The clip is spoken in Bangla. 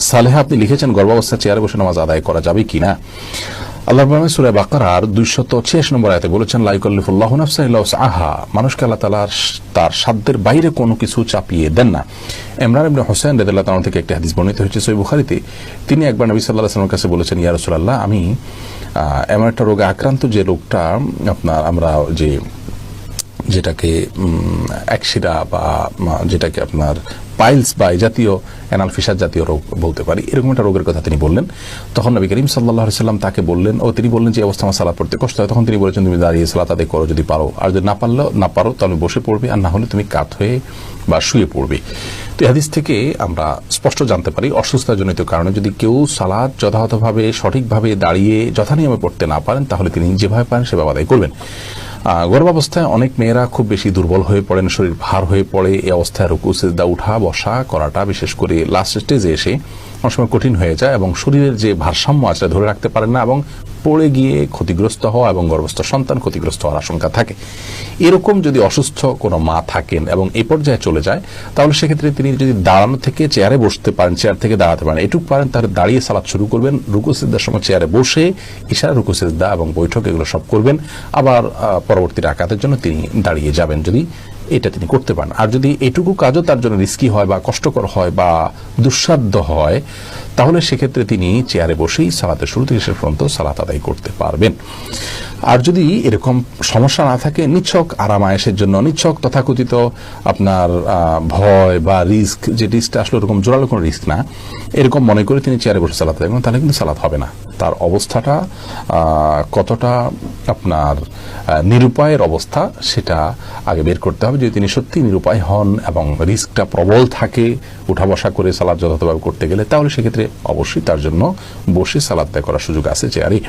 সালেহা আপনি লিখেছেন গর্ভাবস্থায় চেয়ারে বসে নামাজ আদায় করা যাবে কিনা। আল্লাহ সূরা বাকারার 286 নম্বর আয়াতে বলেছেন, লা ইউকাল্লিফুল্লাহু নাফসান ইল্লা উসআহা, মানুষকে আল্লাহ তাআলা তার সাধ্যের বাইরে কোনো কিছু চাপিয়ে দেন না। ইমরান ইবনে হুসাইন রাদিয়াল্লাহু তাআলা থেকে একটা হাদিস বর্ণিত হয়েছে সহিহ বুখারীতে। তিনি একবার নবী সাল্লাল্লাহু আলাইহি ওয়াসাল্লামের কাছে বলেছেন, ইয়া রাসূলুল্লাহ, আমি এমন একটা রোগে আক্রান্ত যে রোগটা আপনার আমরা যেটাকে একশিরা বা যেটাকে আপনার পাইলস বা এই জাতীয় অ্যানাল ফিসার জাতীয় রোগ বলতে পারি, এরকম একটা রোগের কথা তিনি বললেন। তখন নবী করিম সাল্লাল্লাহু আলাইহি ওয়াসাল্লাম তাকে বললেন, তিনি বললেন যে অবস্থা আমার সালাত পড়তে কষ্ট হয়। তখন তিনি বলেছেন, তুমি দাঁড়িয়ে সালাত আদায় করো যদি পারো, আর যদি না পারো তাহলে বসে পড়বে, আর না হলে তুমি কাত হয়ে বা শুয়ে পড়বে। তো এই হাদিস থেকে আমরা স্পষ্ট জানতে পারি অসুস্থতাজনিত কারণে যদি কেউ সালাত যথাযথভাবে সঠিকভাবে দাঁড়িয়ে যথানিয়মে পড়তে না পারেন, তাহলে তিনি যেভাবে পারেন সেভাবে আদায় করবেন। গর্ভাবস্থায় অনেক মেয়েরা খুব বেশি দুর্বল হয়ে পড়েন, শরীর ভার হয়ে পড়ে। এই অবস্থায় রুকু সিজদা উঠা বসা করাটা বিশেষ করে লাস্ট স্টেজে এসে অনেক সময় কঠিন হয়ে যায় এবং শরীরের যে ভারসাম্য আছে ধরে রাখতে পারেন না এবং পড়ে গিয়ে ক্ষতিগ্রস্ত হওয়া এবং গর্ভস্থ সন্তান ক্ষতিগ্রস্ত হওয়ার আশঙ্কা থাকে। এরকম যদি অসুস্থ কোনো মা থাকেন এবং এই পর্যায়ে চলে যায়, তাহলে সেক্ষেত্রে তিনি যদি দাঁড়ানো থেকে চেয়ারে বসতে পারেন, চেয়ার থেকে দাঁড়াতে পারেন, এটুকু পারেন, তাহলে দাঁড়িয়ে সালাত শুরু করবেন। রুকু সিজদার সময় চেয়ারে বসে ইশারা রুকু সিজদা এবং বৈঠক এগুলো সব করবেন। আবার পরবর্তী রাকাতের জন্য তিনি দাঁড়িয়ে যাবেন, যদি এটা তিনি করতে পারেন। আর যদি এটুকু কাজও তার জন্য রিস্কি হয় বা কষ্টকর হয় বা দুঃসাধ্য হয়, তাহলে সেক্ষেত্রে তিনি চেয়ারে বসেই সালাতের শুরু থেকে শেষ পর্যন্ত সালাত আদায় করতে পারবেন। আর যদি এরকম সমস্যা না থাকে, নিছক আরাম আয়েশের জন্য, নিছক তথাকথিত আপনার ভয় বা রিস্ক, যে রিস্কটা আসলে এরকম জোরালো কোনো রিস্ক না, এরকম মনে করে তিনি চেয়ারে বসে সালাত আদায় করেন, তাহলে কিন্তু সালাত হবে না। তার অবস্থাটা কতটা আপনার নিরুপায়ের অবস্থা সেটা আগে বের করতে হবে। যদি তিনি সত্যি নিরুপায় হন এবং রিস্কটা প্রবল থাকে উঠা বসা করে সালাত যথাযথভাবে করতে গেলে, তাহলে সেক্ষেত্রে অবশ্যই তার জন্য বসে সালাত আদায় করার সুযোগ আছে চেয়ারে।